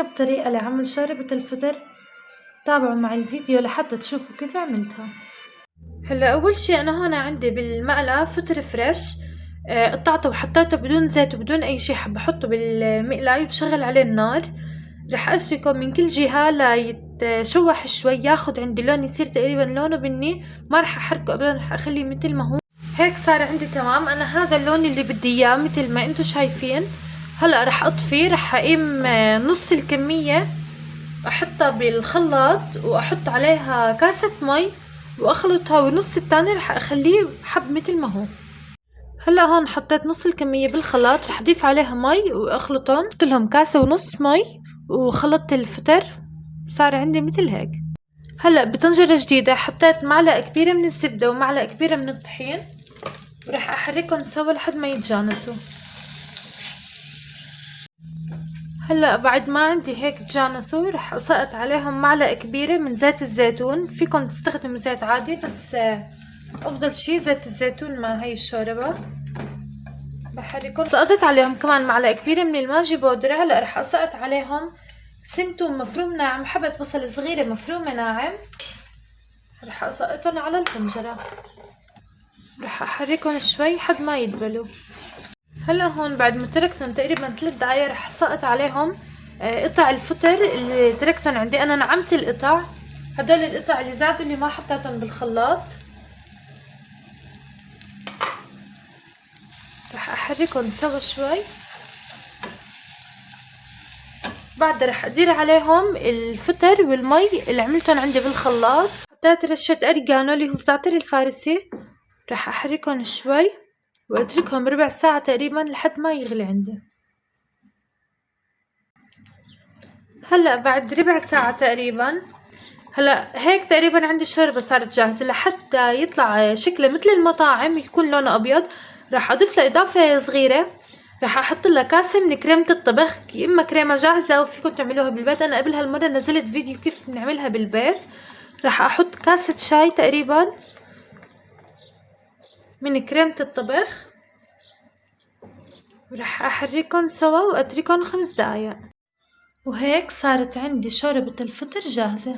بطريقة لعمل شوربة الفطر. تابعوا معي الفيديو لحتى تشوفوا كيف عملتها. هلا اول شي انا هون عندي بالمقلاة فطر فريش، قطعته وحطيته بدون زيت وبدون اي شي، حابة احطه بالمقلاية وبشغل عليه النار. رح اتركه من كل جهة ليتشوح شوي، ياخد عندي لون يصير تقريبا لونه بني. ما رح احركه ابدا، رح اخليه مثل ما هو. هيك صار عندي تمام. انا هذا اللون اللي بدي اياه مثل ما انتو شايفين. هلا رح اطفي، رح اقيم نص الكمية احطها بالخلاط واحط عليها كاسة مي واخلطها، والنص التاني رح اخليه حب مثل ما هو. هلا هون حطيت نص الكمية بالخلاط، رح اضيف عليها مي واخلطهم. حط لهم كاسة ونص مي وخلطت الفطر، صار عندي مثل هيك. هلا بطنجرة جديدة حطيت معلقة كبيرة من الزبدة ومعلقة كبيرة من الطحين، ورح احركهم سوا لحد ما يتجانسوا. هلا بعد ما عندي هيك تجانسوا، رح اسقط عليهم معلقة كبيرة من زيت الزيتون. فيكم تستخدموا زيت عادي، بس افضل شي زيت الزيتون مع هاي الشوربة. بحركهم. سقطت عليهم كمان معلقة كبيرة من الماجي بودرة. هلا رح اسقط عليهم سن توم مفروم ناعم، حبة بصل صغيرة مفرومة ناعم، رح اسقطهم على الطنجرة. رح احركهم شوي حد ما يدبلوا. هلا هون بعد ما تركتهم تقريبا 3 دقايق رح اسقط عليهم قطع الفطر اللي تركتهم عندي. انا نعمت القطع، هدول القطع اللي زادوا اللي ما حطيتهم بالخلاط. رح احركهم سوا شوي. بعد رح ادير عليهم الفطر والمي اللي عملتهم عندي بالخلاط. حطيت رشة اريجانو اللي هو الزعتر الفارسي. رح احركهم شوي واتركهم ربع ساعة تقريبا لحد ما يغلي عندي. هلا بعد ربع ساعة تقريبا، هلا هيك تقريبا عندي الشوربة صارت جاهزة. لحتى يطلع شكله مثل المطاعم يكون لونه ابيض، راح اضيف له اضافة صغيرة. راح احط لها كاسة من كريمة الطبخ، يا اما كريمة جاهزة او فيكم تعملوها بالبيت. انا قبل هالمرة نزلت فيديو كيف بنعملها بالبيت. راح احط كاسة شاي تقريبا من كريمة الطبخ، وراح احركهم سوا واتركهم 5 دقايق. وهيك صارت عندي شوربة الفطر جاهزة.